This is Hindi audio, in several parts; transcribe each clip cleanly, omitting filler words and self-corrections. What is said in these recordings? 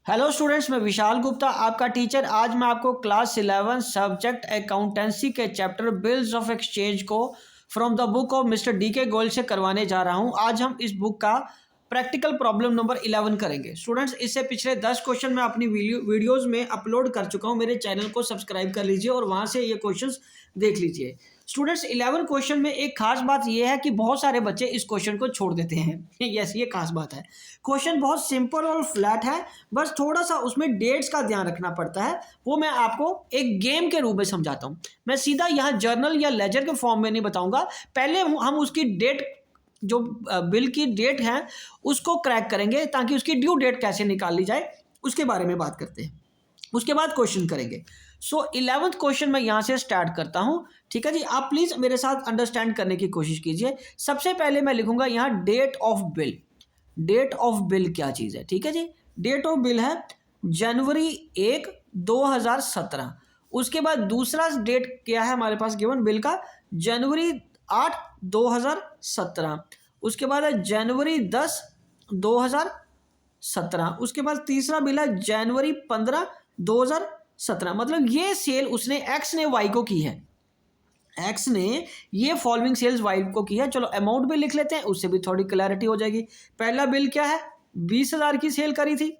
हेलो स्टूडेंट्स, मैं विशाल गुप्ता आपका टीचर। आज मैं आपको क्लास 11 सब्जेक्ट अकाउंटेंसी के चैप्टर बिल्स ऑफ एक्सचेंज को from the book of mister DK. Goyal से करवाने जा रहा हूं। आज हम इस बुक का प्रैक्टिकल प्रॉब्लम नंबर 11 करेंगे। स्टूडेंट्स, इससे पिछले 10 क्वेश्चन मैं अपनी वीडियोज़ में अपलोड कर चुका हूं। मेरे चैनल को सब्सक्राइब कर लीजिए और वहाँ से ये क्वेश्चन देख लीजिए। स्टूडेंट्स, 11 क्वेश्चन में एक खास बात यह है कि बहुत सारे बच्चे इस क्वेश्चन को छोड़ देते हैं। यस, ये खास बात है। क्वेश्चन बहुत सिंपल और फ्लैट है, बस थोड़ा सा उसमें डेट्स का ध्यान रखना पड़ता है। वो मैं आपको एक गेम के रूप में समझाता हूँ। मैं सीधा यहाँ जर्नल या लेजर के फॉर्म में नहीं बताऊंगा। पहले हम उसकी डेट, जो बिल की डेट है, उसको क्रैक करेंगे ताकि उसकी ड्यू डेट कैसे निकाल ली जाए उसके बारे में बात करते हैं। उसके बाद क्वेश्चन करेंगे। सो 11th क्वेश्चन मैं यहाँ से स्टार्ट करता हूँ। ठीक है जी, आप प्लीज़ मेरे साथ अंडरस्टैंड करने की कोशिश कीजिए। सबसे पहले मैं लिखूंगा यहाँ date of bill. Date of bill क्या चीज़ है? ठीक है जी, डेट ऑफ बिल है जनवरी 1, 2017। उसके बाद दूसरा डेट क्या है हमारे पास गिवन बिल का? जनवरी 8, 2017। उसके बाद है जनवरी 10, 2017। उसके बाद तीसरा बिल है जनवरी 15, 2017। मतलब ये सेल उसने एक्स ने वाई को की है। एक्स ने ये फॉलोइंग सेल्स वाई को की है। चलो अमाउंट भी लिख लेते हैं, उससे भी थोड़ी क्लैरिटी हो जाएगी। पहला बिल क्या है? 20,000 की सेल करी थी।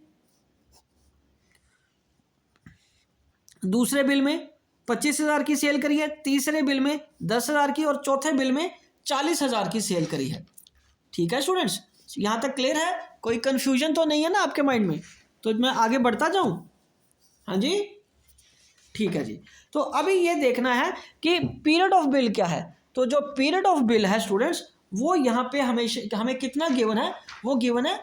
दूसरे बिल में 25,000 की सेल करी है। तीसरे बिल में 10,000 की और चौथे बिल में 40,000 की सेल करी है। ठीक है स्टूडेंट्स, यहां तक क्लियर है? कोई कंफ्यूजन तो नहीं है ना आपके माइंड में? तो मैं आगे बढ़ता जाऊं? हाँ जी, ठीक है जी। तो अभी ये देखना है कि पीरियड ऑफ बिल क्या है। तो जो पीरियड ऑफ बिल है स्टूडेंट्स, वो यहाँ पे हमें कितना गिवन है? वो गिवन है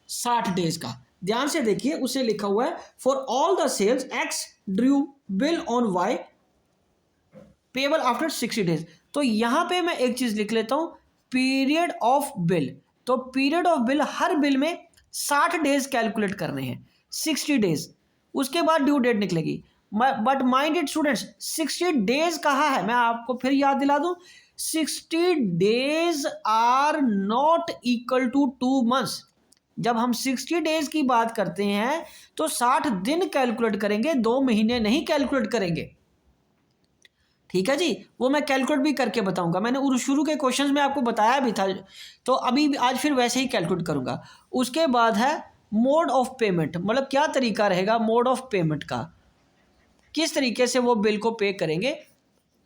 60 डेज का। ध्यान से देखिए, उसे लिखा हुआ है for all the sales X drew bill on Y payable after 60 days. तो यहां पे मैं एक चीज लिख लेता हूं, पीरियड ऑफ बिल। तो पीरियड ऑफ बिल, हर बिल में 60 डेज कैलकुलेट करने हैं, 60 डेज। उसके बाद ड्यू डेट निकलेगी। But mind it students, 60 days कहाँ है? मैं आपको फिर याद दिला दूं, 60 days are not equal to 2 months. जब हम 60 डेज की बात करते हैं तो 60 दिन कैलकुलेट करेंगे, 2 महीने नहीं कैलकुलेट करेंगे। ठीक है जी, वो मैं कैलकुलेट भी करके बताऊंगा। मैंने शुरू के क्वेश्चंस में आपको बताया भी था, तो अभी आज फिर वैसे ही कैलकुलेट करूंगा। उसके बाद है मोड ऑफ पेमेंट, मतलब क्या तरीका रहेगा मोड ऑफ पेमेंट का, किस तरीके से वो बिल को पे करेंगे।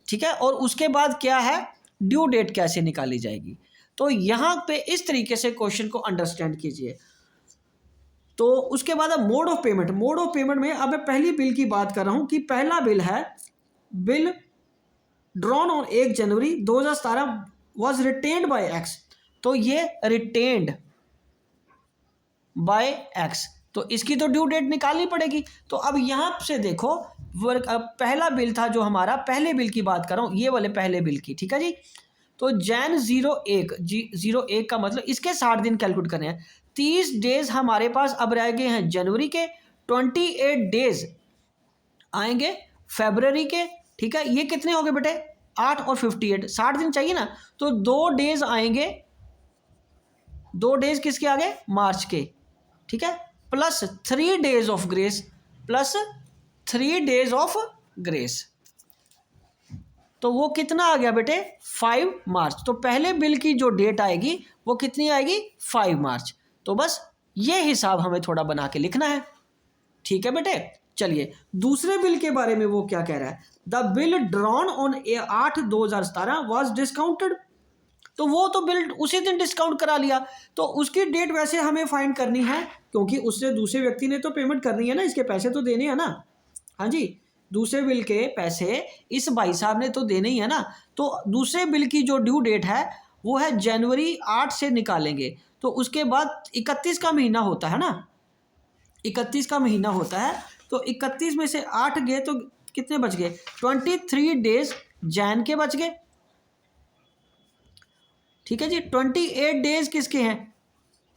ठीक है, और उसके बाद क्या है, ड्यू डेट कैसे निकाली जाएगी। तो यहां पे इस तरीके से क्वेश्चन को अंडरस्टैंड कीजिए। तो उसके बाद है mode of payment. Mode of payment में अब मैं पहली बिल की बात कर रहा हूं कि पहला बिल है bill drawn on 1 January 2017 was retained bye x. तो ये रिटेन्ड बाय एक्स, तो इसकी तो ड्यू डेट निकालनी पड़ेगी। तो अब यहां से देखो, पहला बिल था जो हमारा, पहले बिल की बात कर रहा हूं, ये वाले पहले बिल की। ठीक है जी, तो जैन 01 का मतलब इसके 60 दिन कैलकुलेट करने हैं। 30 डेज हमारे पास अब रह गए हैं जनवरी के, 28 डेज आएंगे फरवरी के। ठीक है, ये कितने हो गए बेटे? 8 और 58, 60 दिन चाहिए ना। तो 2 डेज आएंगे, 2 डेज किसके आ गए? मार्च के। ठीक है, plus 3 days of grace, plus 3 days of grace. तो वो कितना आ गया बेटे? 5 मार्च। तो पहले बिल की जो डेट आएगी वो कितनी आएगी? 5 मार्च। तो बस ये हिसाब हमें थोड़ा बना के लिखना है। ठीक है बेटे, चलिए दूसरे बिल के बारे में वो क्या कह रहा है। The bill drawn on 8, 2017 was discounted. तो वो तो बिल उसी दिन डिस्काउंट करा लिया, तो उसकी डेट वैसे हमें फाइंड करनी है, क्योंकि उससे दूसरे व्यक्ति ने तो पेमेंट करनी है ना, इसके पैसे तो देने हैं ना। हाँ जी, दूसरे बिल के पैसे इस भाई साहब ने तो देने ही है ना। तो दूसरे बिल की जो ड्यू डेट है वो है जनवरी 8 से निकालेंगे। तो उसके बाद 31 का महीना होता है ना, 31 का महीना होता है। तो 31 में से 8 गए तो कितने बच गए? 23 डेज जैन के बच गए। ठीक है जी, 28 डेज किसके हैं?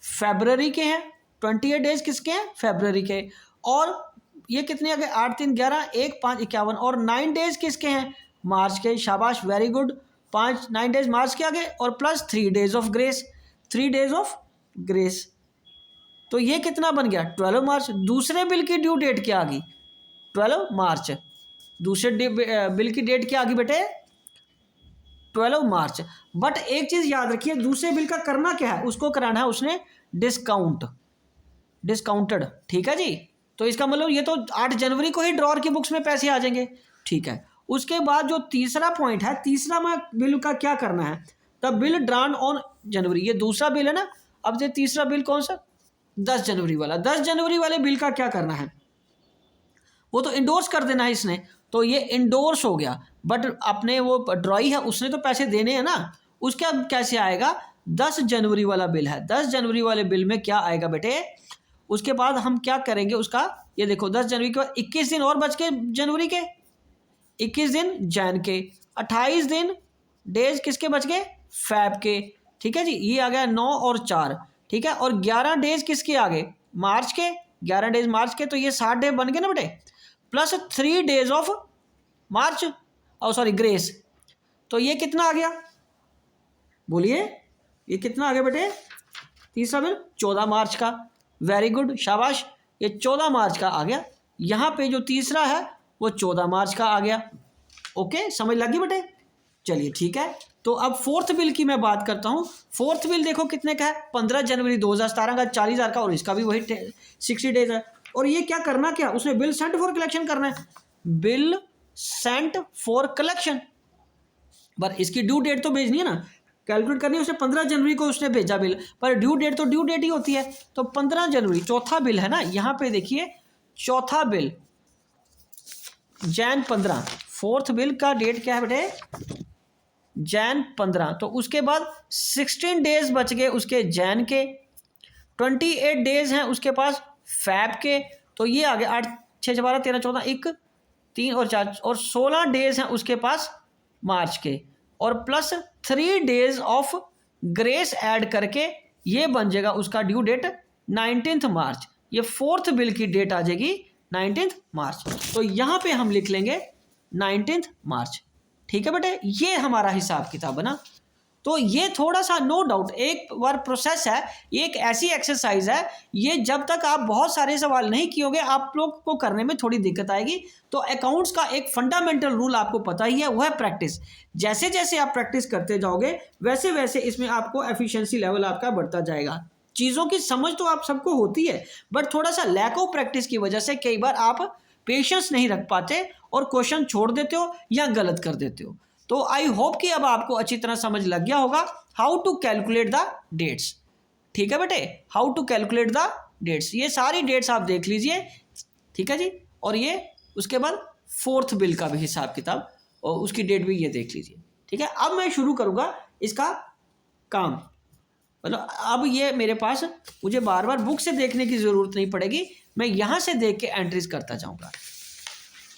फरवरी के हैं। 28 डेज किसके हैं? फरवरी के। और ये कितने आ गए? 8, 3, 11, 1, 5, 51। और 9 डेज किसके हैं? मार्च के। शाबाश, वेरी गुड। 9 डेज मार्च के आ गए और plus 3 days of grace, 3 days of grace. तो ये कितना बन गया 12 मार्च। दूसरे बिल की ड्यू डेट क्या आ गई 12 मार्च। दूसरे बिल की डेट क्या आ गई बेटे 12 मार्च। बट एक चीज़ याद रखिए, दूसरे बिल का करना क्या है, उसको कराना है उसने डिस्काउंटेड। ठीक है जी। तो इसका मतलब ये तो 8 जनवरी को ही ड्रॉर की बुक्स में पैसे आ जाएंगे। ठीक है। उसके बाद जो तीसरा पॉइंट है, तीसरा में बिल का क्या करना है, the bill drawn on January, ये दूसरा बिल है ना। अब ये तीसरा बिल कौन सा 10 जनवरी वाला, 10 जनवरी वाले बिल का क्या करना है, वो तो इंडोर्स कर देना है इसने, तो ये इंडोर्स हो गया। बट अपने वो ड्रॉई है उसने तो पैसे देने हैं ना, उसका कैसे आएगा 10 जनवरी वाला बिल है। 10 जनवरी वाले बिल में क्या आएगा बेटे, उसके बाद हम क्या करेंगे उसका, ये देखो 10 जनवरी के बाद 21 दिन और बच के जनवरी के, 21 दिन जैन के, 28 दिन डेज किसके बच गए फैब के। ठीक है जी, ये आ गया 9 और 4। ठीक है, और 11 डेज किसके आ गए मार्च के, 11 डेज मार्च के, तो ये 60 डे बन गए ना बेटे, प्लस 3 डेज ऑफ मार्च और सॉरी ग्रेस, तो ये कितना आ गया बोलिए, ये कितना आ गया बेटे तीसरा बिल 14 मार्च का। वेरी गुड, शाबाश, ये 14 मार्च का आ गया। यहाँ पे जो तीसरा है वो 14 मार्च का आ गया। ओके, समझ लगी बेटे। चलिए ठीक है, तो अब फोर्थ बिल की मैं बात करता हूँ। फोर्थ बिल देखो कितने का है 15 जनवरी 2017 का 40,000 का, और इसका भी वही 60 डेज है। और ये क्या करना, क्या उसने बिल सेंट फॉर कलेक्शन करना है, बिल सेंट फॉर कलेक्शन, पर इसकी ड्यू डेट तो भेजनी है ना, कैलकुलेट करनी है। उसने 15 जनवरी को उसने भेजा बिल, पर ड्यू डेट तो ड्यू डेट ही होती है, तो 15 जनवरी चौथा बिल है ना, यहाँ पे देखिए चौथा बिल जैन 15, फोर्थ बिल का डेट क्या है बेटे जैन 15, तो उसके बाद 16 डेज बच गए उसके जैन के, 28 डेज हैं उसके पास फैब के, तो ये आ गए 8 6 12 13 14 1 3 और 4 और 16 डेज हैं उसके पास मार्च के, और plus 3 days of grace add करके ये बन जाएगा उसका ड्यू डेट 19 मार्च। ये फोर्थ बिल की डेट आ जाएगी 19 मार्च, तो यहाँ पे हम लिख लेंगे 19 मार्च। ठीक है बेटे, ये हमारा हिसाब किताब बना। तो ये थोड़ा सा नो डाउट एक बार प्रोसेस है, ये एक ऐसी एक्सरसाइज है, ये जब तक आप बहुत सारे सवाल नहीं कियोगे आप लोग को करने में थोड़ी दिक्कत आएगी। तो अकाउंट्स का एक फंडामेंटल रूल आपको पता ही है, वह है प्रैक्टिस। जैसे जैसे आप प्रैक्टिस करते जाओगे वैसे वैसे इसमें आपको एफिशिएंसी लेवल आपका बढ़ता जाएगा। चीज़ों की समझ तो आप सबको होती है, बट थोड़ा सा लैक ऑफ प्रैक्टिस की वजह से कई बार आप पेशेंस नहीं रख पाते और क्वेश्चन छोड़ देते हो या गलत कर देते हो। तो आई होप कि अब आपको अच्छी तरह समझ लग गया होगा how to calculate the dates. ठीक है बेटे, how to calculate the dates, ये सारी डेट्स आप देख लीजिए। ठीक है जी, और ये उसके बाद फोर्थ बिल का भी हिसाब किताब और उसकी डेट भी ये देख लीजिए। ठीक है, अब मैं शुरू करूँगा इसका काम, मतलब अब ये मेरे पास मुझे बार बार बुक से देखने की ज़रूरत नहीं पड़ेगी, मैं यहाँ से देख के एंट्रीज करता जाऊँगा।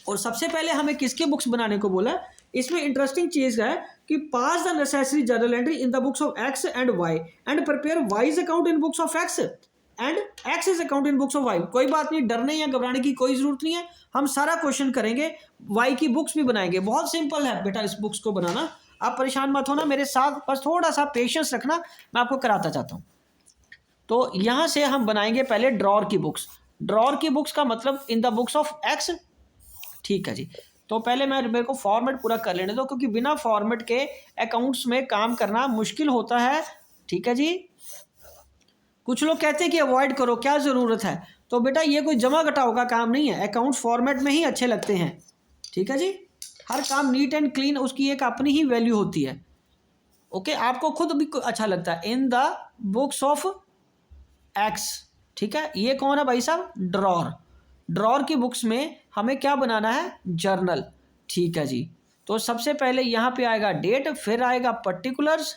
और सबसे पहले हमें किसके बुक्स बनाने को बोला, इसमें इंटरेस्टिंग चीज़ है कि pass the necessary journal entry in the books of X and Y and prepare Y's account in books of X and X is account in books of Y. कोई बात नहीं, डरने या घबराने की कोई ज़रूरत नहीं है, हम सारा क्वेश्चन करेंगे, वाई की बुक्स भी बनाएंगे। बहुत सिंपल है बेटा इस बुक्स को बनाना, आप परेशान मत होना, मेरे साथ बस थोड़ा सा पेशेंस रखना, मैं आपको कराता चाहता हूँ। तो यहाँ से हम बनाएंगे पहले ड्रॉर की बुक्स। ड्रॉर की बुक्स का मतलब इन द बुक्स ऑफ एक्स। ठीक है जी, तो पहले मेरे को फॉर्मेट पूरा कर लेने दो, क्योंकि बिना फॉर्मेट के अकाउंट्स में काम करना मुश्किल होता है। ठीक है जी, कुछ लोग कहते हैं कि अवॉइड करो, क्या ज़रूरत है, तो बेटा ये कोई जमा घटाओ का काम नहीं है, अकाउंट्स फॉर्मेट में ही अच्छे लगते हैं। ठीक है जी, हर काम नीट एंड क्लीन, उसकी एक अपनी ही वैल्यू होती है। ओके, आपको खुद भी अच्छा लगता है। In the books of x, ठीक है, ये कौन है भाई साहब ड्रॉर। ड्रॉर की बुक्स में हमें क्या बनाना है जर्नल। ठीक है जी, तो सबसे पहले यहाँ पे आएगा डेट, फिर आएगा पर्टिकुलर्स,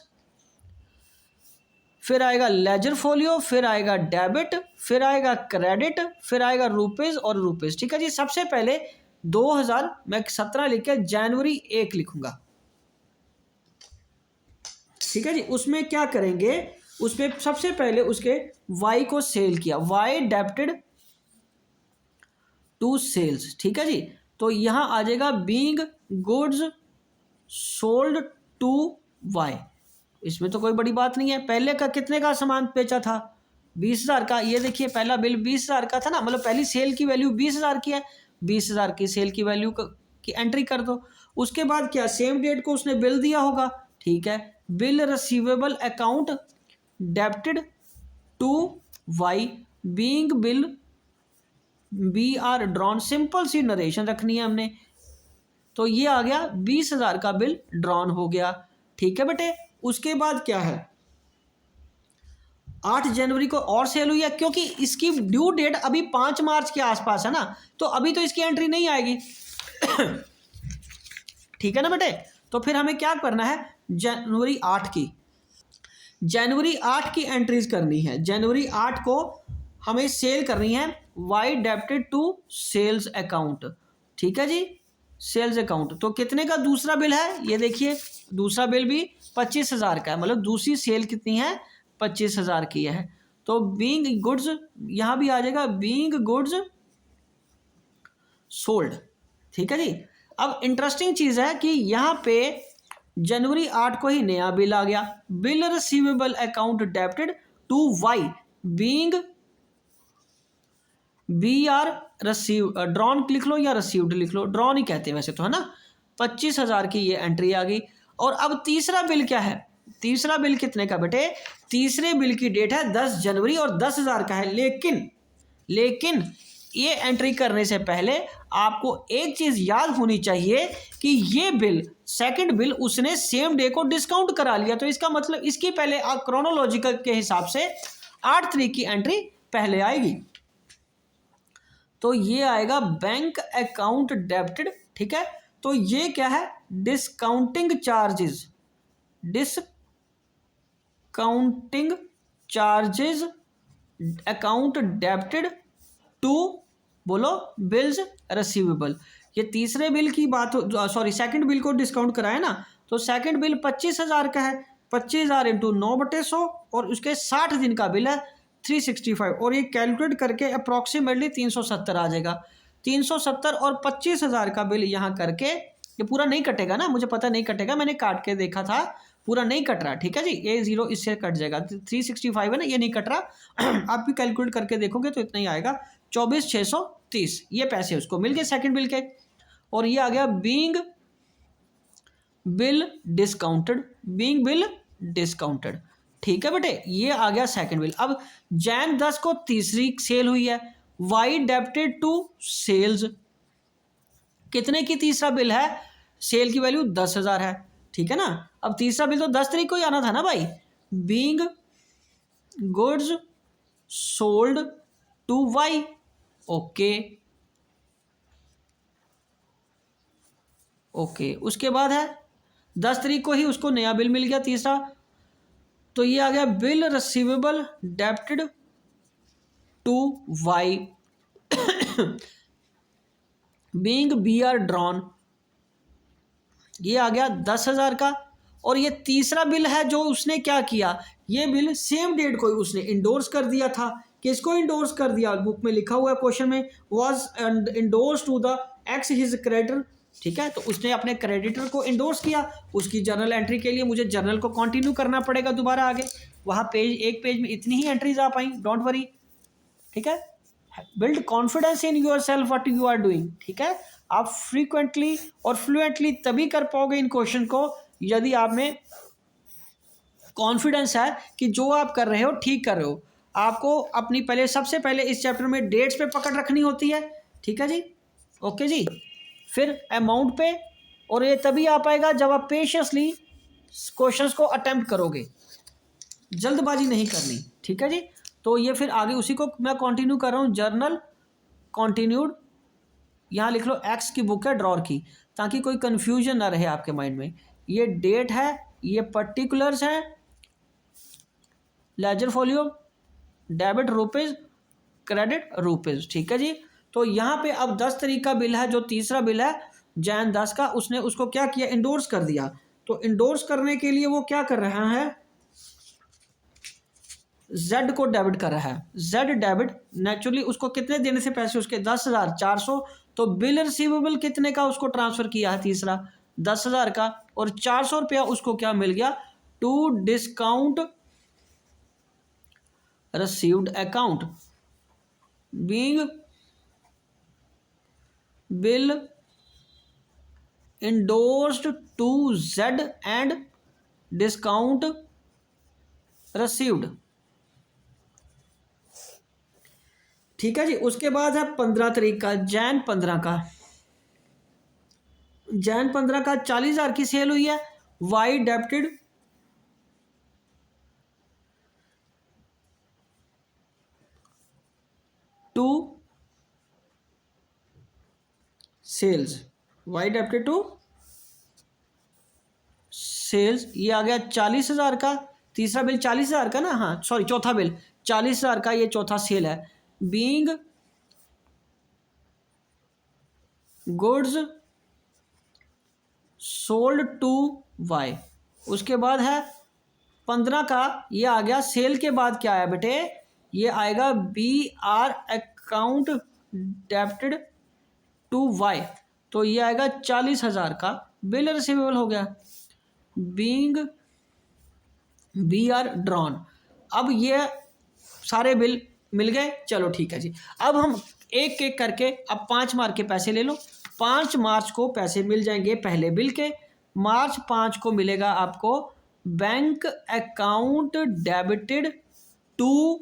फिर आएगा लेजर फोलियो, फिर आएगा डेबिट, फिर आएगा क्रेडिट, फिर आएगा रुपीज़ और रुपीज़। ठीक है जी, सबसे पहले 2000 मैं 17 लिख के जनवरी 1 लिखूंगा। ठीक है जी, उसमें क्या करेंगे, उसमें सबसे पहले उसके वाई को सेल किया, वाई डेबिटेड टू सेल्स। ठीक है जी, तो यहाँ आ जाएगा being goods sold to Y, इसमें तो कोई बड़ी बात नहीं है। पहले का कितने का सामान बेचा था 20,000 का, ये देखिए पहला बिल 20,000 का था ना, मतलब पहली सेल की वैल्यू 20,000 की है, 20,000 की सेल की वैल्यू की एंट्री कर दो। उसके बाद क्या, सेम डेट को उसने बिल दिया होगा, ठीक है, bill receivable account debited to Y being bill B R drawn, simple सी नरेशन रखनी है हमने। तो ये आ गया 20,000 का बिल ड्रॉन हो गया, ठीक है बेटे। उसके बाद क्या है, 8 जनवरी को और सेल हुई है, क्योंकि इसकी ड्यू डेट अभी 5 मार्च के आसपास है ना, तो अभी तो इसकी एंट्री नहीं आएगी ठीक है ना बेटे। तो फिर हमें क्या करना है, जनवरी 8 की एंट्रीज करनी है। जनवरी 8 को हमें सेल करनी है, Y debited to sales account, ठीक है जी, सेल्स अकाउंट। तो कितने का दूसरा बिल है, ये देखिए दूसरा बिल भी 25,000 का है, मतलब दूसरी सेल कितनी है, 25,000 की है। तो बीइंग गुड्स, यहां भी आ जाएगा बीइंग गुड्स सोल्ड, ठीक है जी। अब इंटरेस्टिंग चीज है कि यहां पे जनवरी 8 को ही नया बिल आ गया, bill receivable account debited to Y being B R receive, drawn लिख लो या रिसीव्ड लिख लो, ड्रॉन ही कहते हैं वैसे तो, है ना। 25,000 की ये एंट्री आ गई। और अब तीसरा बिल क्या है, तीसरा बिल कितने का बेटे, तीसरे बिल की डेट है 10 जनवरी और 10,000 का है। लेकिन ये एंट्री करने से पहले आपको एक चीज याद होनी चाहिए कि ये बिल, सेकंड बिल, उसने सेम डे को डिस्काउंट करा लिया। तो इसका मतलब इसकी पहले क्रोनोलॉजिकल के हिसाब से 8 तारीख की एंट्री पहले आएगी। तो ये आएगा बैंक अकाउंट डेबिटेड, ठीक है। तो ये क्या है, discounting charges, discounting charges account debited to, बोलो, बिल्स रिसीवेबल। ये तीसरे बिल की बात, सॉरी सेकंड बिल को डिस्काउंट कराया ना, तो सेकंड बिल 25,000 का है, 25,000 इंटू 9/100 और उसके 60 दिन का बिल है 365, और ये कैलकुलेट करके अप्रॉक्सीमेटली 370 आ जाएगा। 370 और 25,000 का बिल यहाँ करके, ये पूरा नहीं कटेगा ना, मुझे पता नहीं कटेगा, मैंने काट के देखा था, पूरा नहीं कट रहा, ठीक है जी, ये 0 इससे कट जाएगा, 365 है ना, ये नहीं कट रहा आप भी कैलकुलेट करके देखोगे तो इतना ही आएगा, 24,630 ये पैसे उसको मिल गए सेकंड बिल के। और ये आ गया बीइंग बिल डिस्काउंटेड, ठीक है बेटे, ये आ गया सेकंड बिल। अब जैन 10 को तीसरी सेल हुई है, वाई डेबिटेड टू सेल्स, कितने की तीसरा बिल है, सेल की वैल्यू 10,000 है, ठीक है ना। अब तीसरा बिल तो 10 तारीख को ही आना था ना भाई, being goods sold to Y, okay. उसके बाद है 10 तारीख को ही उसको नया बिल मिल गया तीसरा, तो ये आ गया bill receivable debited to Y being B R drawn, ये आ गया 10,000 का। और ये तीसरा बिल है जो उसने क्या किया, ये बिल सेम डेट को उसने इंडोर्स कर दिया था। किसको इंडोर्स कर दिया, बुक में लिखा हुआ है क्वेश्चन में, was endorse to the X his creditor, ठीक है। तो उसने अपने क्रेडिटर को इंडोर्स किया, उसकी जर्नल एंट्री के लिए मुझे जर्नल को कंटिन्यू करना पड़ेगा दोबारा आगे, वहाँ पेज, एक पेज में इतनी ही एंट्रीज आ पाई, डोंट वरी, ठीक है। Build confidence in your self what you are doing, ठीक है। आप फ्रीक्वेंटली और फ्लुएंटली तभी कर पाओगे इन क्वेश्चन को यदि आप में कॉन्फिडेंस है कि जो आप कर रहे हो ठीक कर रहे हो। आपको अपनी पहले, सबसे पहले इस चैप्टर में डेट्स पे पकड़ रखनी होती है, ठीक है जी, ओके जी। फिर अमाउंट पे, और ये तभी आ पाएगा जब आप पेशेंसली क्वेश्चंस को अटेम्प्ट करोगे, जल्दबाजी नहीं करनी, ठीक है जी। तो ये फिर आगे उसी को मैं कंटिन्यू कर रहा हूँ, जर्नल कंटिन्यूड, यहाँ लिख लो एक्स की बुक है ड्रॉर की, ताकि कोई कंफ्यूजन ना रहे आपके माइंड में। ये डेट है, ये पर्टिकुलर्स हैं, ledger folio, debit rupees, credit rupees, ठीक है जी। तो यहाँ पे अब 10 तारीख का बिल है, जो तीसरा बिल है जैन 10 का, उसने उसको क्या किया, इंडोर्स कर दिया। तो इंडोर्स करने के लिए वो क्या कर रहा है, जेड को डेबिट कर रहा है, जेड डेबिट, नेचुरली उसको कितने देने से पैसे, उसके 10,400, तो बिल रिसीवेबल कितने का उसको ट्रांसफर किया है तीसरा, 10,000 का, और 400 रुपया उसको क्या मिल गया, to discount received account being bill endorsed to Z and discount received। ठीक है जी। उसके बाद है 15 तारीख का, जैन 15 का, जैन 15 का 40,000 की सेल हुई है। Y debited to sales, Y debited to sales, ये आ गया 40,000 का। तीसरा बिल 40,000 का ना, हाँ सॉरी, चौथा बिल 40,000 का, ये चौथा सेल है। Being goods sold to Y. उसके बाद है 15 का, ये आ गया सेल के बाद क्या आया बेटे, ये आएगा B R account debited to Y, तो ये आएगा 40,000 का बिल रिसीवेबल हो गया। बीइंग बी आर ड्रॉन, अब ये सारे बिल मिल गए। चलो ठीक है जी। अब हम एक एक करके अब 5 मार्च के पैसे ले लो। 5 मार्च को पैसे मिल जाएंगे पहले बिल के। मार्च 5 को मिलेगा आपको बैंक अकाउंट डेबिटेड टू,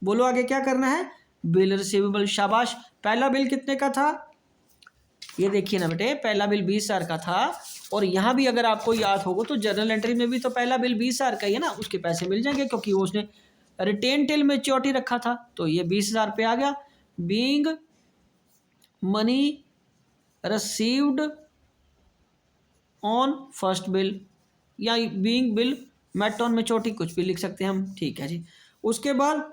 बोलो आगे क्या करना है, बिल रिसीवेबल। शाबाश। पहला बिल कितने का था, ये देखिए ना बेटे, पहला बिल 20,000 का था। और यहाँ भी अगर आपको याद होगा तो जर्नल एंट्री में भी तो पहला बिल 20,000 का ही है ना, उसके पैसे मिल जाएंगे क्योंकि वो उसने रिटेन टिल मैच्योरिटी रखा था, तो ये 20,000 पे आ गया। Being money received on first bill, या being bill met on maturity, कुछ भी लिख सकते हैं हम। ठीक है जी। उसके बाद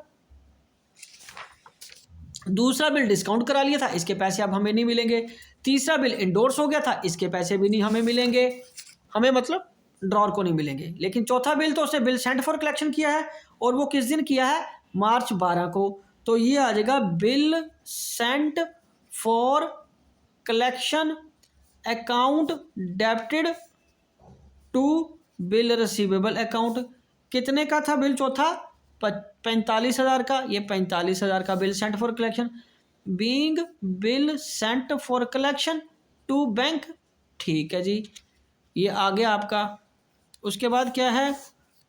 दूसरा बिल डिस्काउंट करा लिया था, इसके पैसे अब हमें नहीं मिलेंगे। तीसरा बिल इंडोर्स हो गया था, इसके पैसे भी नहीं हमें मिलेंगे, हमें मतलब ड्रॉर को नहीं मिलेंगे। लेकिन चौथा बिल तो उसने बिल सेंट फॉर कलेक्शन किया है, और वो किस दिन किया है, मार्च 12 को, तो ये आ जाएगा bill sent for collection account debited to bill receivable account. कितने का था बिल चौथा, 45,000 का, ये 45,000 का bill sent for collection. Being bill sent for collection to bank. ठीक है जी, ये आ गया आपका। उसके बाद क्या है,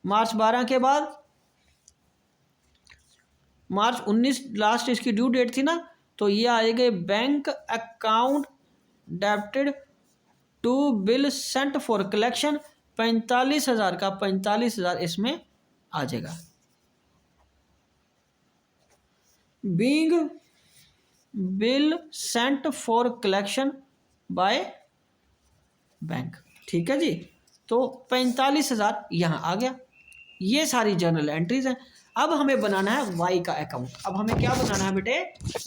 मार्च 12 के बाद मार्च 19 लास्ट इसकी ड्यू डेट थी ना, तो ये आएगा bank account debited to bill sent for collection. 45,000 का 45,000 इसमें आ जाएगा। Being bill sent for collection by bank. ठीक है जी, तो 45,000 यहाँ आ गया। ये सारी जर्नल एंट्रीज हैं। अब हमें बनाना है वाई का अकाउंट। अब हमें क्या बनाना है बेटे,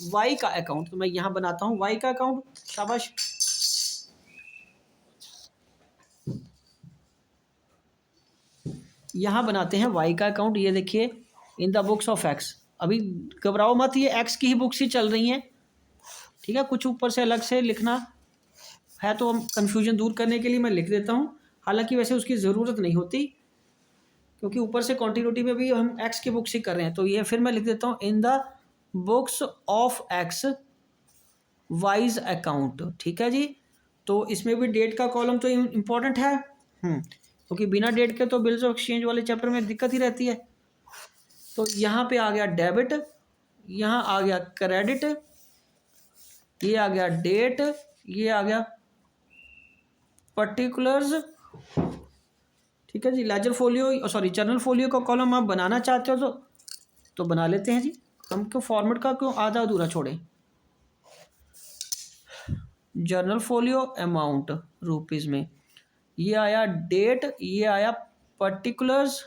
वाई का अकाउंट। तो मैं यहाँ बनाता हूँ वाई का अकाउंट। शाबाश। यहाँ बनाते हैं वाई का अकाउंट। ये देखिए, इन द बुक्स ऑफ एक्स। अभी घबराओ मत, ये एक्स की ही बुक्स ही चल रही हैं, ठीक है। कुछ ऊपर से अलग से लिखना है तो हम कन्फ्यूजन दूर करने के लिए मैं लिख देता हूँ, हालांकि वैसे उसकी ज़रूरत नहीं होती क्योंकि ऊपर से कॉन्टिन्यूटी में भी हम एक्स की बुक्स ही कर रहे हैं। तो ये फिर मैं लिख देता हूँ इन the books of x wise account. ठीक है जी, तो इसमें भी डेट का कॉलम तो इम्पोर्टेंट है, क्योंकि बिना डेट के तो बिल्स ऑफ एक्सचेंज वाले चैप्टर में दिक्कत ही रहती है। तो यहाँ पे आ गया डेबिट, यहाँ आ गया क्रेडिट, ये आ गया डेट, ये आ गया पर्टिकुलर्स। ठीक है जी। Ledger folio sorry journal folio का कॉलम आप बनाना चाहते हो तो बना लेते हैं जी, हम क्यों फॉर्मेट का क्यों आधा अधूरा छोड़ें। जर्नल फोलियो अमाउंट रुपीज़ में, ये आया डेट, ये आया particulars,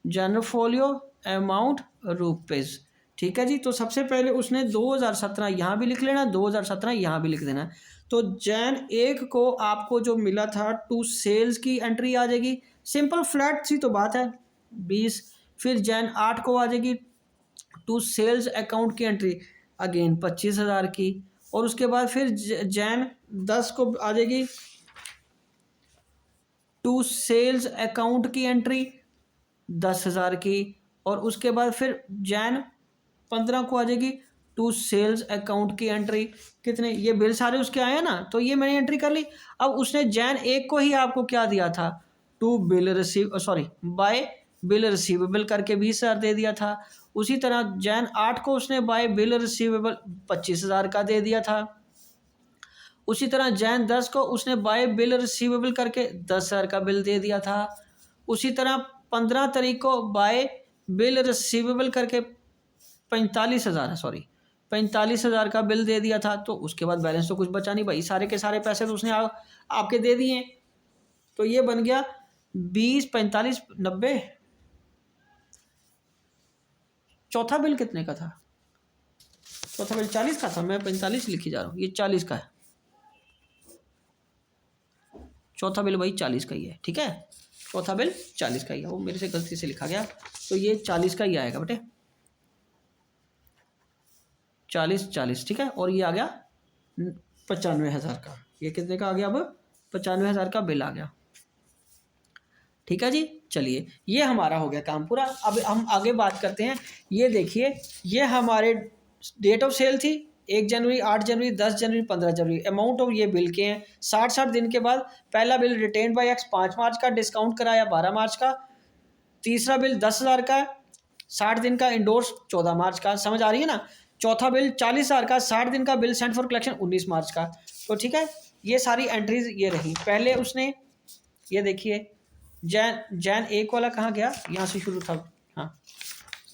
journal folio amount rupees. ठीक है जी। तो सबसे पहले उसने 2017 यहाँ भी लिख लेना, 2017 यहाँ भी लिख देना। तो जैन 1 को आपको जो मिला था टू सेल्स की एंट्री आ जाएगी, सिंपल फ्लैट सी तो बात है 20। फिर जैन 8 को आ जाएगी टू सेल्स अकाउंट की एंट्री, अगेन 25,000 की। और उसके बाद फिर जैन 10 को आ जाएगी टू सेल्स अकाउंट की एंट्री 10,000 की। और उसके बाद फिर जैन 15 को आ जाएगी टू सेल्स अकाउंट की एंट्री। कितने, ये बिल सारे उसके आए हैं ना, तो ये मैंने एंट्री कर ली। अब उसने जैन 1 को ही आपको क्या दिया था, to bill receive sorry by bill receivable करके 20,000 दे दिया था। उसी तरह जैन 8 को उसने बाय बिल रिसीवेबल 25,000 का दे दिया था। उसी तरह जैन 10 को उसने बाय बिल रिसीवेबल करके 10,000 का बिल दे दिया था। उसी तरह 15 तारीख को बाय बिल रिसीवेबल करके 45,000 का बिल दे दिया था। तो उसके बाद बैलेंस तो कुछ बचा नहीं भाई, सारे के सारे पैसे तो उसने आपके दे दिए। तो ये बन गया 20, 45, 90। चौथा बिल कितने का था, चौथा बिल 40 का था, मैं 45 लिखी जा रहा हूँ, ये 40 का है। चौथा बिल भाई 40 का ही है, ठीक है, चौथा बिल 40 का ही है, वो मेरे से गलती से लिखा गया। तो ये 40 का ही आएगा बेटे, 40, 40, ठीक है। और ये आ गया 95,000 का। ये कितने का आ गया, अब 95,000 का बिल आ गया, ठीक है जी। चलिए ये हमारा हो गया काम पूरा। अब हम आगे बात करते हैं। ये देखिए, ये हमारे डेट ऑफ सेल थी 1 जनवरी, 8 जनवरी, 10 जनवरी, 15 जनवरी। अमाउंट ऑफ ये बिल के हैं 60 दिन के बाद। पहला बिल रिटेन बाय एक्स 5 मार्च का, डिस्काउंट कराया 12 मार्च का। तीसरा बिल 10,000 का, 60 दिन का, इंडोर्स 14 मार्च का। समझ आ रही है ना। चौथा बिल 40,000 का, 60 दिन का, बिल सेंट फॉर कलेक्शन 19 मार्च का। तो ठीक है, ये सारी एंट्रीज ये रही। पहले उसने, ये देखिए जैन 1 वाला कहाँ गया, यहाँ से शुरू था, हाँ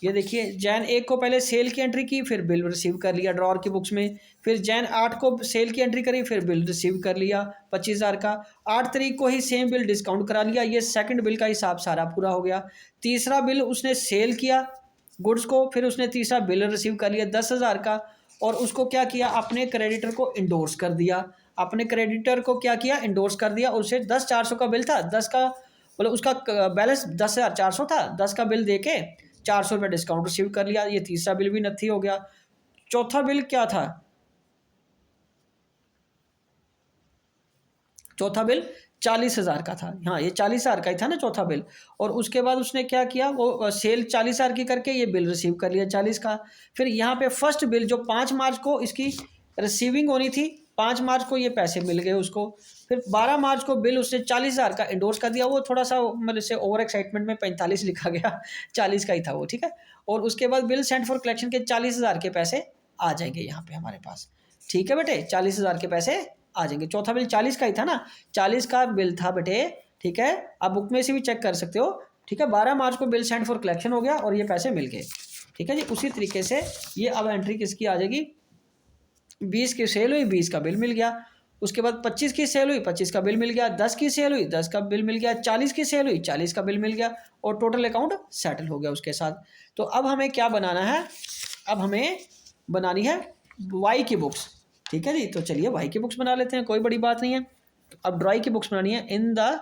ये देखिए जैन 1 को पहले सेल की एंट्री की, फिर बिल रिसीव कर लिया ड्रॉर की बुक्स में। फिर जैन 8 को सेल की एंट्री करी, फिर बिल रिसीव कर लिया 25,000 का। 8 तारीख को ही सेम बिल डिस्काउंट करा लिया। ये सेकंड बिल का हिसाब सारा पूरा हो गया। तीसरा बिल उसने सेल किया गुड्स को, फिर उसने तीसरा बिल रिसीव कर लिया 10,000 का। और उसको क्या किया, अपने क्रेडिटर को इंडोर्स कर दिया। अपने क्रेडिटर को क्या किया, इंडोर्स कर दिया। उसे 10,400 का बिल था, 10 का मतलब उसका बैलेंस 10,400 था, 10 का बिल देके 400 रुपये डिस्काउंट रिसीव कर लिया। ये तीसरा बिल भी नथी हो गया। चौथा बिल क्या था, चौथा बिल 40,000 का था। हाँ ये 40,000 का ही था ना चौथा बिल। और उसके बाद उसने क्या किया, वो सेल 40,000 की करके ये बिल रिसीव कर लिया 40 का। फिर यहाँ पे फर्स्ट बिल जो 5 मार्च को इसकी रिसीविंग होनी थी, 5 मार्च को ये पैसे मिल गए उसको। फिर 12 मार्च को बिल उसने 40,000 का इंडोर्स कर दिया। वो थोड़ा सा मतलब से ओवर एक्साइटमेंट में 45 लिखा गया, 40 का ही था वो, ठीक है। और उसके बाद बिल सेंट फॉर कलेक्शन के 40,000 के पैसे आ जाएंगे यहाँ पे हमारे पास, ठीक है बेटे, 40,000 के पैसे आ जाएंगे। चौथा बिल 40 का ही था ना, 40 का बिल था बेटे, ठीक है। आप बुक में से भी चेक कर सकते हो, ठीक है। 12 मार्च को बिल सेंट फॉर कलेक्शन हो गया और ये पैसे मिल गए, ठीक है जी। उसी तरीके से ये अब एंट्री किसकी आ जाएगी, 20 की सेल हुई, 20 का बिल मिल गया। उसके बाद 25 की सेल हुई, 25 का बिल मिल गया। 10 की सेल हुई, 10 का बिल मिल गया। 40 की सेल हुई, 40 का बिल मिल गया। और टोटल अकाउंट सेटल हो गया उसके साथ। तो अब हमें क्या बनाना है, अब हमें बनानी है वाई की बुक्स, ठीक है जी। तो चलिए वाई की बुक्स बना लेते हैं, कोई बड़ी बात नहीं है। अब ड्राई की बुक्स बनानी है, in the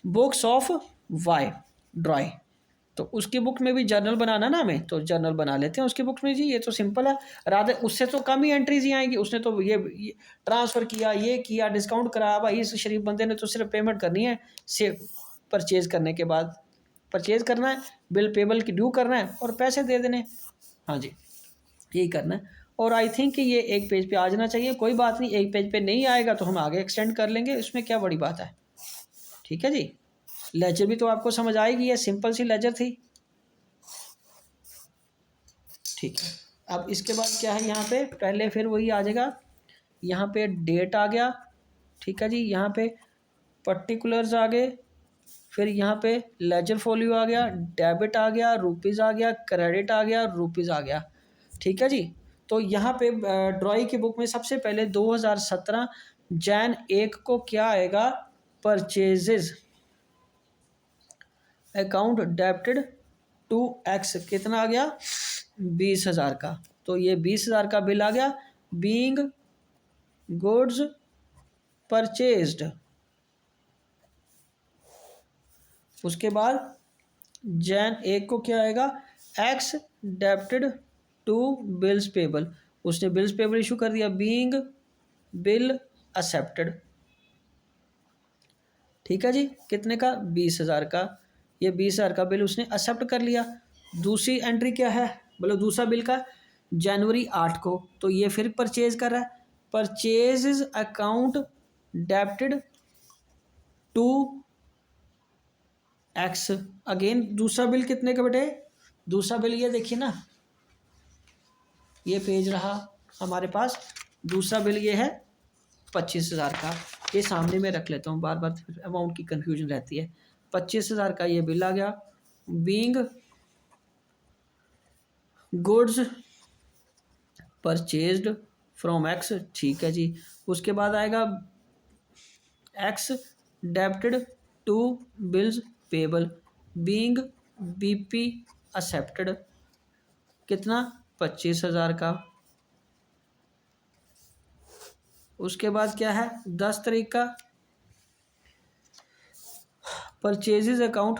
books of Y, dry. तो उसकी बुक में भी जर्नल बनाना ना हमें, तो जर्नल बना लेते हैं उसकी बुक में जी। ये तो सिंपल है, राधे उससे तो कम ही एंट्रीज ही आएंगी। उसने तो ये ट्रांसफ़र किया, ये किया, डिस्काउंट कराया, भाई इस शरीफ बंदे ने तो सिर्फ पेमेंट करनी है से परचेज करने के बाद, परचेज करना है, बिल पेबल की ड्यू करना है और पैसे दे देने, हाँ जी यही करना है। और आई थिंक कि ये एक पेज पे आ जाना चाहिए, कोई बात नहीं, एक पेज पे नहीं आएगा तो हम आगे एक्सटेंड कर लेंगे, इसमें क्या बड़ी बात है, ठीक है जी। लेजर भी तो आपको समझ आएगी, ये सिंपल सी लेजर थी, ठीक है। अब इसके बाद क्या है, यहाँ पे पहले फिर वही आ जाएगा, यहाँ पे डेट आ गया, ठीक है जी। यहाँ पे पर्टिकुलर्स आ गए, फिर यहाँ पे लेजर फोलियो आ गया, डेबिट आ गया, रुपीज़ आ गया, क्रेडिट आ गया, रुपीज़ आ गया, ठीक है जी। तो यहाँ पे ड्रॉई की बुक में सबसे पहले 2017 जैन 1 को क्या आएगा, purchases account debited to X, कितना आ गया, 20,000 का। तो ये 20,000 का बिल आ गया, बीइंग गुड्स परचेज्ड। उसके बाद जैन 1 को क्या आएगा, X debited to bills payable, उसने बिल्स पेबल इशू कर दिया, बीइंग बिल एक्सेप्टेड, ठीक है जी। कितने का, 20,000 का। ये 20,000 का बिल उसने एक्सेप्ट कर लिया। दूसरी एंट्री क्या है, मतलब दूसरा बिल का जनवरी 8 को, तो ये फिर परचेज कर रहा है। Purchase account debited to X. Again दूसरा बिल कितने का बेटे, दूसरा बिल ये देखिए ना, ये पेज रहा हमारे पास। दूसरा बिल ये है 25,000 का। ये सामने में रख लेता हूँ, बार बार अमाउंट की कंफ्यूजन रहती है। 25,000 का ये बिल आ गया। Being goods purchased from X, ठीक है जी। उसके बाद आएगा X debited to bills payable being BP accepted, कितना 25,000 का। उसके बाद क्या है 10 तारीख का purchases account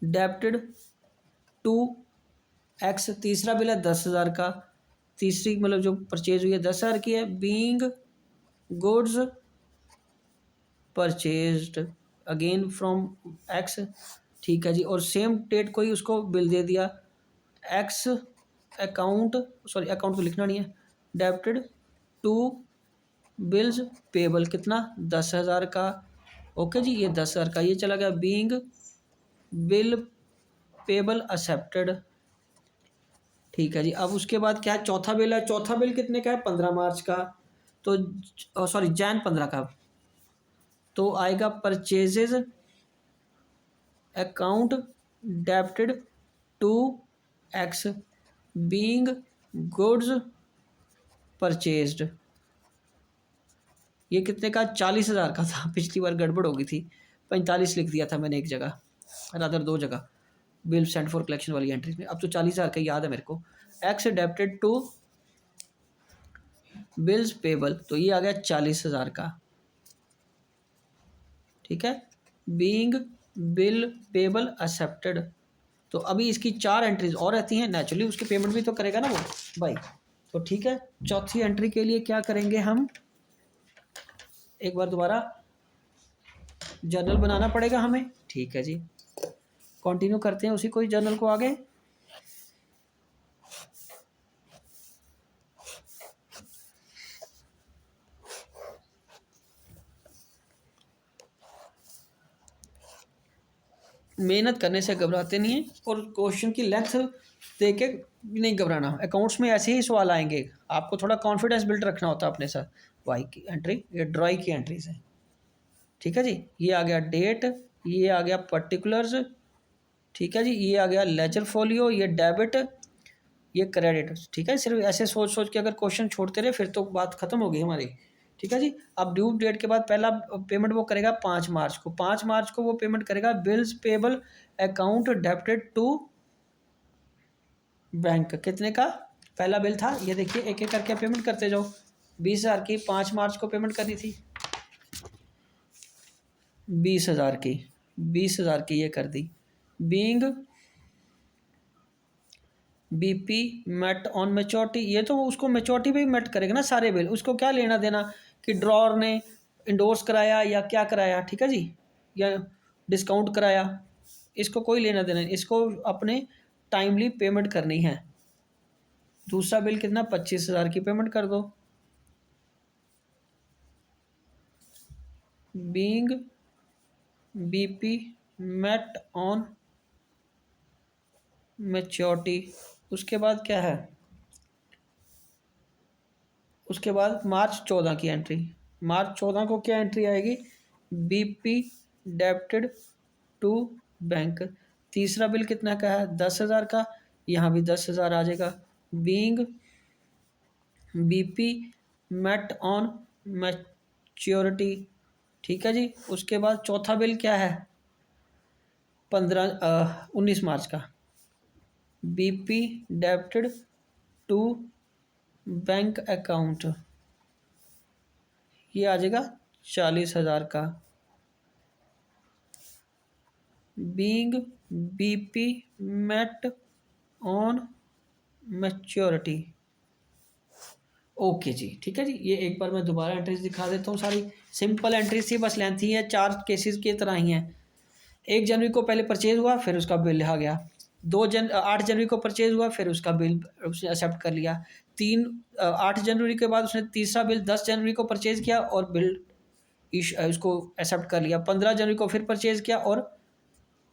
debited to X. तीसरा बिल है 10,000 का। तीसरी मतलब जो परचेज हुई है 10,000 की है। Being goods purchased again from X, ठीक है जी। और सेम डेट को ही उसको बिल दे दिया। एक्स अकाउंट, सॉरी अकाउंट को लिखना नहीं है, डेबिटेड टू बिल्स पेबल, कितना 10,000 का। ओके जी, ये 10,000 का ये चला गया। बीइंग बिल पेबल एक्सेप्टेड, ठीक है जी। अब उसके बाद क्या है, चौथा बिल है। चौथा बिल कितने का है, 15 मार्च का। तो सॉरी जैन 15 का। तो आएगा purchases account debited to X being goods purchased, ये कितने का 40,000 का था। पिछली बार गड़बड़ हो गई थी, 45 लिख दिया था मैंने एक जगह, रादर 2 जगह बिल सेंट फॉर कलेक्शन वाली एंट्रीज में। अब तो 40,000 का याद है मेरे को। X debited to bills payable, तो ये आ गया 40,000 का, ठीक है। बीइंग बिल पेबल एक्सेप्टेड, तो अभी इसकी 4 एंट्रीज और रहती हैं। नेचुरली उसकी पेमेंट भी तो करेगा ना वो भाई, तो ठीक है। चौथी एंट्री के लिए क्या करेंगे हम, एक बार दोबारा जर्नल बनाना पड़ेगा हमें, ठीक है जी। कंटिन्यू करते हैं उसी कोई जर्नल को आगे। मेहनत करने से घबराते नहीं हैं, और क्वेश्चन की लेंथ देख के नहीं घबराना। अकाउंट्स में ऐसे ही सवाल आएंगे, आपको थोड़ा कॉन्फिडेंस बिल्ड रखना होता है अपने साथ। वाई की एंट्री, ये ड्राई की एंट्रीज हैं, ठीक है जी। ये आ गया डेट, ये आ गया पर्टिकुलर्स, ठीक है जी। ये आ गया लेजर फोलियो, ये डेबिट, ये क्रेडिट, ठीक है। सिर्फ ऐसे सोच सोच के अगर क्वेश्चन छोड़ते रहे फिर तो बात खत्म हो गई हमारी, ठीक है जी। अब ड्यू डेट के बाद पहला पेमेंट वो करेगा 5 मार्च को। 5 मार्च को वो पेमेंट करेगा bills payable account debited to bank, कितने का पहला बिल था, ये देखिए एक एक करके पेमेंट करते जाओ। 20,000 की 5 मार्च को पेमेंट करनी थी, 20,000 की, 20,000 की ये कर दी। Being BP met on maturity, ये तो उसको मेच्योरिटी पे ही मेट करेगा ना सारे बिल, उसको क्या लेना देना कि ड्रॉर ने इंडोर्स कराया या क्या कराया, ठीक है जी, या डिस्काउंट कराया, इसको कोई लेना देना नहीं, इसको अपने टाइमली पेमेंट करनी है। दूसरा बिल कितना 25,000 की पेमेंट कर दो। Being BP met on maturity, उसके बाद क्या है, उसके बाद मार्च 14 की एंट्री। मार्च 14 को क्या एंट्री आएगी, बीपी डेबिटेड टू बैंक। तीसरा बिल कितना का है 10,000 का, यहाँ भी 10,000 आ जाएगा। Being BP met on maturity, ठीक है जी। उसके बाद चौथा बिल क्या है 19 मार्च का, BP debited to bank account, ये आ जाएगा 40,000 का। Being BP met on maturity, okay जी, ठीक है जी। ये एक बार मैं दोबारा एंट्रीज दिखा देता हूँ, सारी सिंपल एंट्रीज थी, बस लेंथी है, 4 केसेस की तरह ही हैं। 1 जनवरी को पहले परचेज हुआ, फिर उसका बिल लिखा गया। 8 जनवरी को परचेज हुआ, फिर उसका बिल उसने एक्सेप्ट कर लिया। 8 जनवरी के बाद उसने तीसरा बिल 10 जनवरी को परचेज किया और बिल उसको एक्सेप्ट कर लिया। 15 जनवरी को फिर परचेज किया और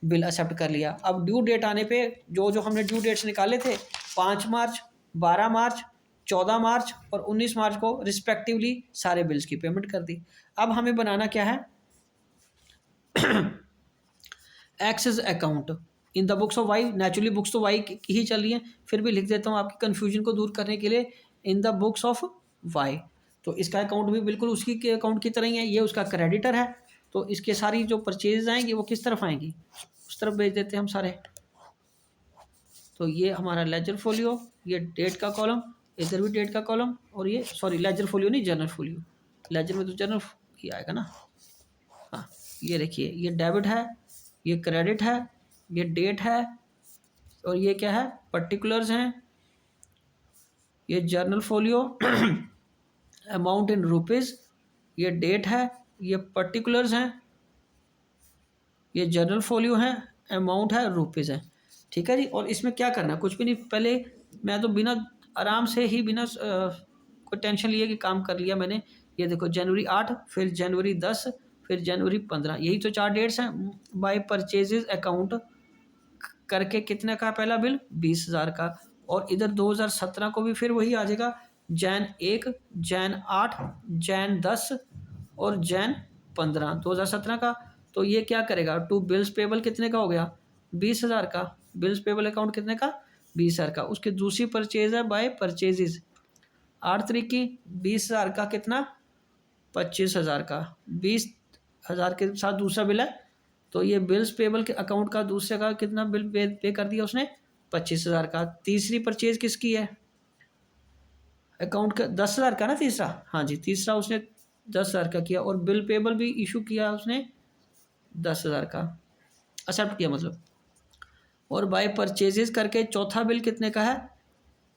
बिल एक्सेप्ट कर लिया। अब ड्यू डेट आने पे जो जो हमने ड्यू डेट्स निकाले थे, 5 मार्च, 12 मार्च, 14 मार्च और 19 मार्च को रिस्पेक्टिवली सारे बिल्स की पेमेंट कर दी। अब हमें बनाना क्या है, excess account in the books of Y. Naturally books तो वाई की ही चल रही है, फिर भी लिख देता हूँ आपकी कन्फ्यूजन को दूर करने के लिए, in the books of Y. तो इसका अकाउंट भी बिल्कुल उसकी के अकाउंट की तरह ही है, ये उसका क्रेडिटर है। तो इसके सारी जो परचेज आएंगी वो किस तरफ आएंगी, उस तरफ भेज देते हैं हम सारे। तो ये हमारा लेजर फोलियो, ये डेट का कॉलम, इधर भी डेट का कॉलम, और ये सॉरी लेजर फोलियो नहीं, जर्नल फोलियो। लेजर में तो जर्नल ही आएगा ना। हाँ, ये देखिए, ये डेबिट है, ये क्रेडिट है, ये डेट है, और ये क्या है, पर्टिकुलर्स हैं। ये journal folio amount in rupees, ये डेट है, ये पर्टिकुलर्स हैं, ये जर्नल फोलियो है, अमाउंट है, रुपीज़ है। ठीक है जी। और इसमें क्या करना, कुछ भी नहीं, पहले मैं तो बिना आराम से ही बिना कोई टेंशन लिए कि काम कर लिया मैंने। ये देखो, जनवरी 8, फिर जनवरी 10, फिर जनवरी 15, यही तो 4 डेट्स हैं। बाय परचेजेज अकाउंट करके कितने का पहला बिल, 20,000 का। और इधर 2017 को भी फिर वही आ जाएगा, जैन 1, जैन 8, जैन 10 और जैन 15, 2017 का। तो ये क्या करेगा, टू बिल्स पेबल कितने का हो गया, 20,000 का। बिल्स पेबल अकाउंट कितने का, 20,000 का। उसकी दूसरी परचेज है बाय परचेजेस 8 तारीख की, 20,000 का कितना, 25,000 का। 20,000 के साथ दूसरा बिल है, तो ये बिल्स पेबल के अकाउंट का दूसरे का कितना बिल पे कर दिया उसने, 25,000 का। तीसरी परचेज किसकी है, अकाउंट का 10,000 का ना तीसरा, हाँ जी, तीसरा उसने 10,000 का किया, और बिल पेबल भी इशू किया उसने 10,000 का, एक्सेप्ट किया मतलब। और बाय परचेजेस करके चौथा बिल कितने का है,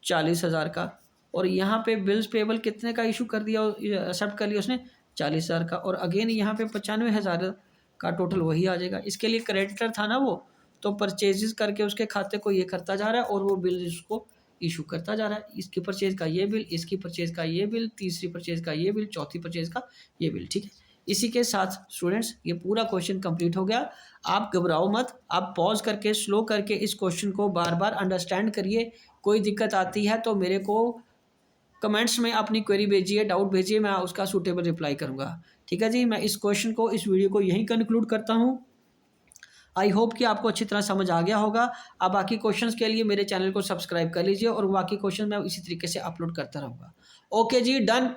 40,000 का। और यहाँ पे बिल्स पेबल कितने का इशू कर दिया, एक्सेप्ट कर लिया उसने, 40,000 का। और अगेन यहाँ पे 95,000 का टोटल वही आ जाएगा। इसके लिए क्रेडिटर था ना वो, तो परचेजेस करके उसके खाते को ये करता जा रहा है, और वो बिल उसको इशू करता जा रहा है। इसकी परचेज का ये बिल, इसकी परचेज का ये बिल, तीसरी परचेज का ये बिल, चौथी परचेज का ये बिल। ठीक है, इसी के साथ स्टूडेंट्स ये पूरा क्वेश्चन कंप्लीट हो गया। आप घबराओ मत, आप पॉज करके स्लो करके इस क्वेश्चन को बार बार अंडरस्टैंड करिए। कोई दिक्कत आती है तो मेरे को कमेंट्स में अपनी क्वेरी भेजिए, डाउट भेजिए, मैं उसका सूटेबल रिप्लाई करूंगा। ठीक है जी, मैं इस क्वेश्चन को, इस वीडियो को यहीं कंक्लूड करता हूं। आई होप कि आपको अच्छी तरह समझ आ गया होगा। अब बाकी क्वेश्चंस के लिए मेरे चैनल को सब्सक्राइब कर लीजिए, और बाकी क्वेश्चन मैं इसी तरीके से अपलोड करता रहूँगा। ओके जी, डन।